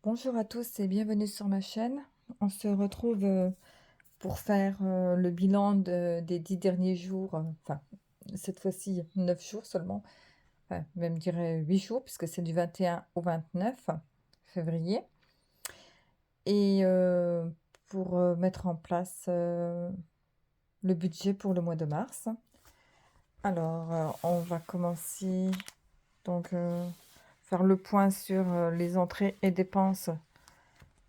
Bonjour à tous et bienvenue sur ma chaîne. On se retrouve pour faire le bilan des 10 derniers jours, enfin cette fois-ci 9 jours seulement, enfin même dirais 8 jours puisque c'est du 21 au 29 février. Et pour mettre en place le budget pour le mois de mars. Alors on va commencer donc faire le point sur les entrées et dépenses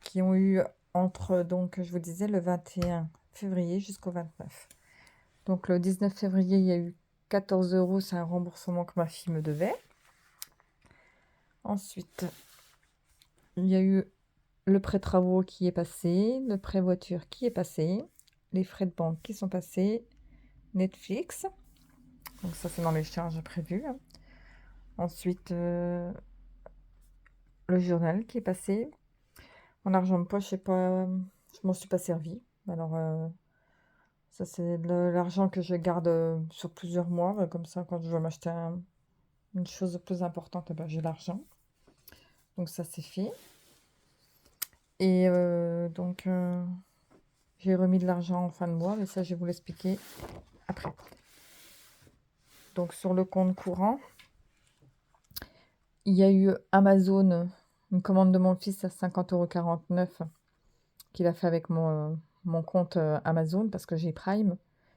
qui ont eu entre, donc je vous disais, le 21 février jusqu'au 29. Donc le 19 février, il y a eu 14 euros, c'est un remboursement que ma fille me devait. Ensuite, il y a eu le prêt travaux qui est passé, le prêt voiture qui est passé, les frais de banque qui sont passés, Netflix, donc ça c'est dans les charges prévues. Ensuite, le journal qui est passé. Mon argent de poche, je m'en suis pas servi. Alors, ça, c'est de l'argent que je garde sur plusieurs mois. Comme ça, quand je veux m'acheter une chose plus importante, eh ben, j'ai l'argent. Donc, ça, c'est fait. Et donc, j'ai remis de l'argent en fin de mois. Mais ça, je vais vous l'expliquer après. Donc, sur le compte courant, il y a eu Amazon, une commande de mon fils à 50,49 € qu'il a fait avec mon compte Amazon parce que j'ai Prime.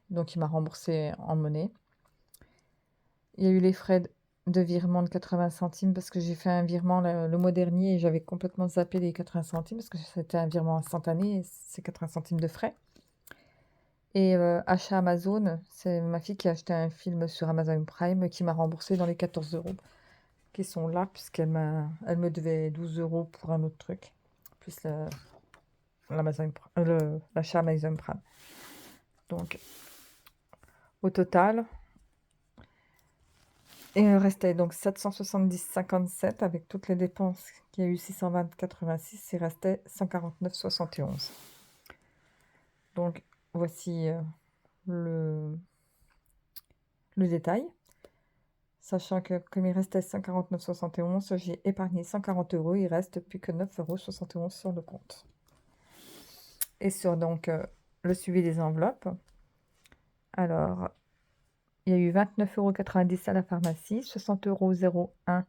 Donc, il m'a remboursé en monnaie. Il y a eu les frais de virement de 80 centimes parce que j'ai fait un virement le mois dernier et j'avais complètement zappé les 80 centimes parce que c'était un virement instantané et c'est 80 centimes de frais. Et achat Amazon, c'est ma fille qui a acheté un film sur Amazon Prime qui m'a remboursé dans les 14 euros qui sont là elle me devait 12 euros pour un autre truc, plus l'achat Amazon Prime. Donc au total, et il restait donc 770,57 avec toutes les dépenses qu'il y a eu 620,86, il restait 149,71. Donc voici le détail. Sachant que comme il restait 149,71, j'ai épargné 140 euros, il reste plus que 9,71 € sur le compte. Et sur donc le suivi des enveloppes, alors il y a eu 29,90 € à la pharmacie, 60,01 €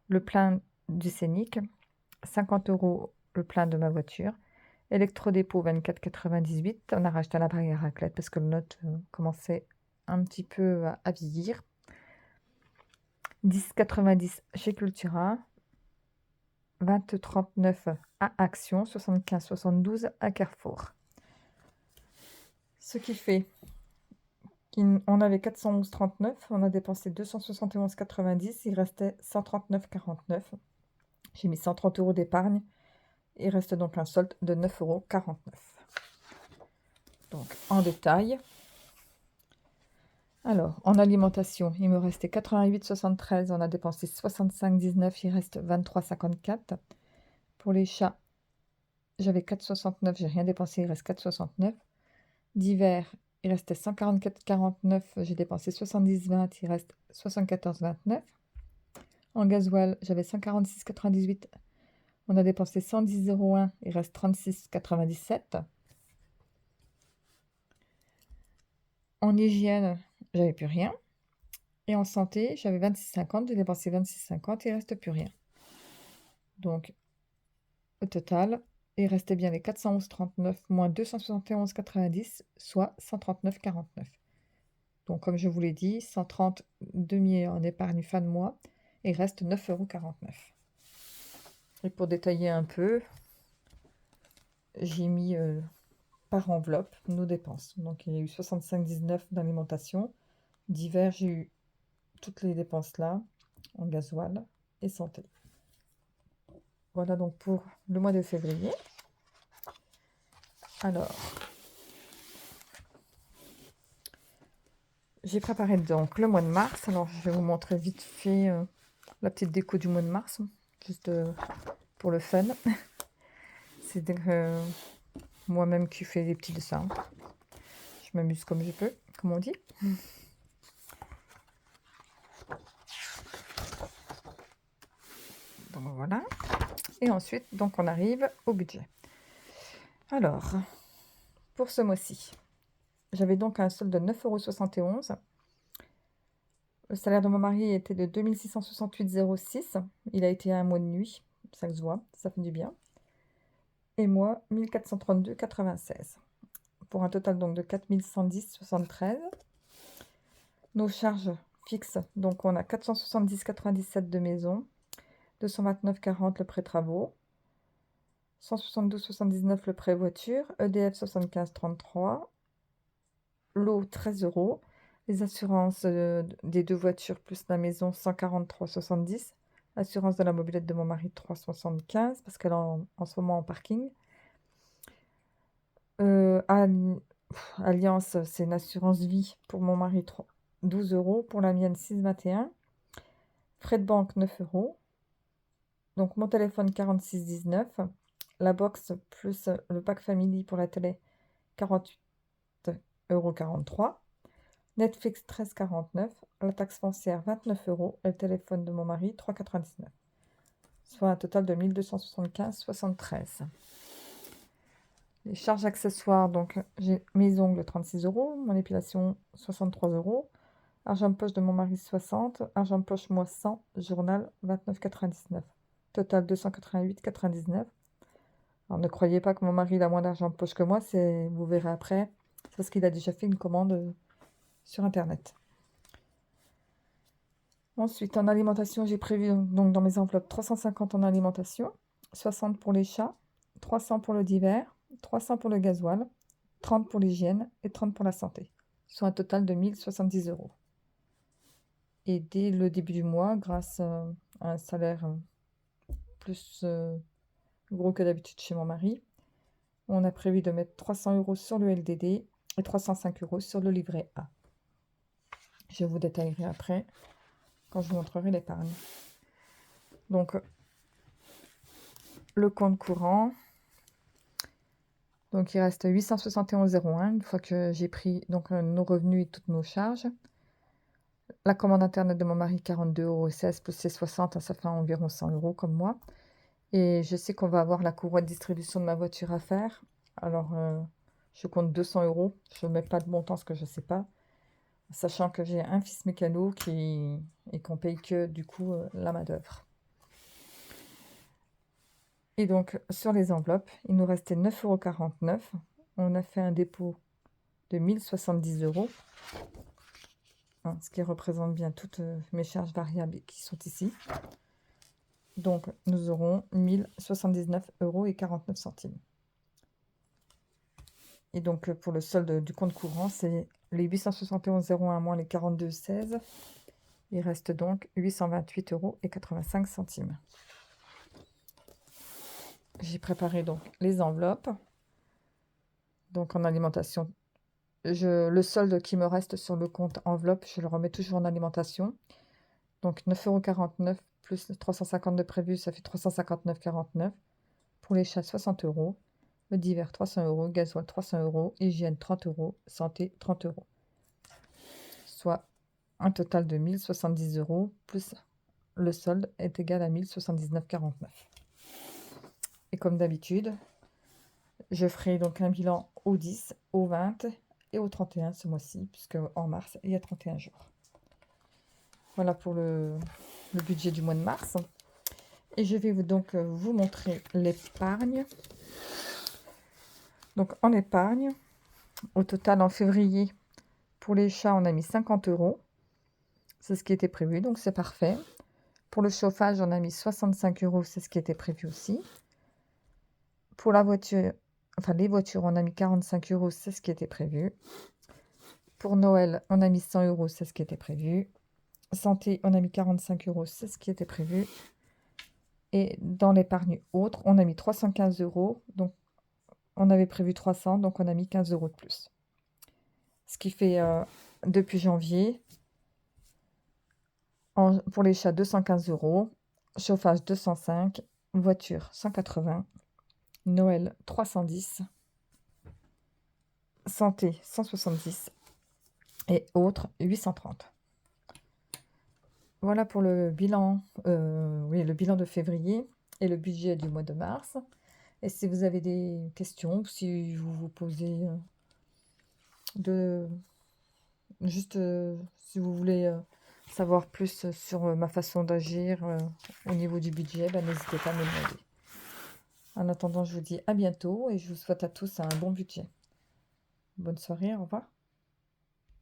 le plein du Scénic, 50 € le plein de ma voiture, électrodépôt 24,98 €. On a racheté un appareil à raclette parce que le nôtre commençait un petit peu à vieillir. 10,90 € chez Cultura, 20,39 € à Action, 75,72 € à Carrefour. Ce qui fait qu'on avait 411,39 €, on a dépensé 271,90 €, il restait 139,49 €. J'ai mis 130 € d'épargne. Il reste donc un solde de 9,49 €. Donc, en détail. Alors, en alimentation, il me restait 88,73 €. On a dépensé 65,19 €. Il reste 23,54 €. Pour les chats, j'avais 4,69 €. J'ai rien dépensé. Il reste 4,69 €. D'hiver, il restait 144,49 €. J'ai dépensé 70,20 €. Il reste 74,29 €. En gasoil, j'avais 146,98 €. On a dépensé 110,01 €. Il reste 36,97 €. En hygiène, j'avais plus rien. Et en santé, j'avais 26,50 €, j'ai dépensé 26,50 €, il reste plus rien. Donc, au total, il restait bien les 411,39 moins 271,90, soit 139,49. Donc, comme je vous l'ai dit, 130 demi en épargne fin de mois, et il reste 9,49 €. Et pour détailler un peu, j'ai mis par enveloppe nos dépenses. Donc, il y a eu 65,19 € d'alimentation. D'hiver, j'ai eu toutes les dépenses là, en gasoil et santé. Voilà donc pour le mois de février. Alors, j'ai préparé donc le mois de mars. Alors, je vais vous montrer vite fait la petite déco du mois de mars, juste pour le fun. C'est moi-même qui fais des petits dessins. Je m'amuse comme je peux, comme on dit. Donc voilà. Et ensuite, donc, on arrive au budget. Alors, pour ce mois-ci, j'avais donc un solde de 9,71 €. Le salaire de mon mari était de 2668,06 €. Il a été à un mois de nuit, ça se voit, ça fait du bien. Et moi, 1432,96 €. Pour un total donc de 4110,73 €. Nos charges fixes, donc on a 470,97 € de maison, 229,40 € le prêt travaux, 172,79 € le prêt voiture, EDF 75,33 €, l'eau 13 €, les assurances des 2 voitures plus la maison 143,70 €, assurance de la mobilette de mon mari 3,75 € parce qu'elle est en ce moment en parking. Alliance, c'est une assurance vie pour mon mari 12 €, pour la mienne 6,21 €. Frais de banque 9 €. Donc mon téléphone 46,19 €. La box plus le pack family pour la télé 48,43 €. Netflix 13,49 €. La taxe foncière 29 € et le téléphone de mon mari 3,99 €. Soit un total de 1275,73 €. Les charges accessoires, donc j'ai mes ongles 36 €, mon épilation 63 €, argent de poche de mon mari 60, argent de poche moi 100, journal 29,99 €. Total 288,99 €. Alors ne croyez pas que mon mari a moins d'argent de poche que moi, vous verrez après, c'est parce qu'il a déjà fait une commande sur internet. Ensuite, en alimentation, j'ai prévu donc dans mes enveloppes 350 en alimentation, 60 pour les chats, 300 pour le d'hiver, 300 pour le gasoil, 30 pour l'hygiène et 30 pour la santé, soit un total de 1070 €. Et dès le début du mois, grâce à un salaire plus gros que d'habitude chez mon mari, on a prévu de mettre 300 € sur le LDD et 305 € sur le livret A. Je vous détaillerai après quand je vous montrerai l'épargne. Donc, le compte courant, donc il reste 871,01 € une fois que j'ai pris donc nos revenus et toutes nos charges. La commande internet de mon mari 42,16 € plus ses 60, ça fait environ 100 € comme moi. Et je sais qu'on va avoir la courroie de distribution de ma voiture à faire. Alors, je compte 200 €. Je ne mets pas de montant parce que je ne sais pas. Sachant que j'ai un fils mécano et qu'on paye que du coup la main-d'œuvre. Et donc, sur les enveloppes, il nous restait 9,49 €. On a fait un dépôt de 1070 €, hein, ce qui représente bien toutes mes charges variables qui sont ici. Donc, nous aurons 1079,49 €. Et donc, pour le solde du compte courant, c'est les 871,01 moins les 42,16. Il reste donc 828,85 €. J'ai préparé donc les enveloppes. Donc, en alimentation, le solde qui me reste sur le compte enveloppe, je le remets toujours en alimentation. Donc, 9,49 € plus 350 de prévu, ça fait 359,49 €. Pour les chats, 60 €. Le d'hiver, 300 €. Gasoil, 300 €. Hygiène, 30 €. Santé, 30 €. Soit un total de 1070 € plus le solde est égal à 1079,49 €. Et comme d'habitude, je ferai donc un bilan au 10, au 20 et au 31 ce mois-ci, puisque en mars, il y a 31 jours. Voilà pour le budget du mois de mars. Et je vais donc vous montrer l'épargne. Donc en épargne, au total en février, pour les chats, on a mis 50 €. C'est ce qui était prévu, donc c'est parfait. Pour le chauffage, on a mis 65 €, c'est ce qui était prévu aussi. Pour la voiture, enfin les voitures, on a mis 45 €, c'est ce qui était prévu. Pour Noël, on a mis 100 €, c'est ce qui était prévu. Santé, on a mis 45 €, c'est ce qui était prévu. Et dans l'épargne autre, on a mis 315 €, donc on avait prévu 300, donc on a mis 15 € de plus. Ce qui fait, depuis janvier, pour les chats, 215 €, chauffage 205, voiture 180, Noël 310, santé 170 et autres 830. Voilà pour le bilan, le bilan de février. et le budget du mois de mars. Et si vous avez des questions, si vous vous posez de juste si vous voulez savoir plus sur ma façon d'agir au niveau du budget, ben, n'hésitez pas à me demander. En attendant, je vous dis à bientôt et je vous souhaite à tous un bon budget. Bonne soirée, au revoir.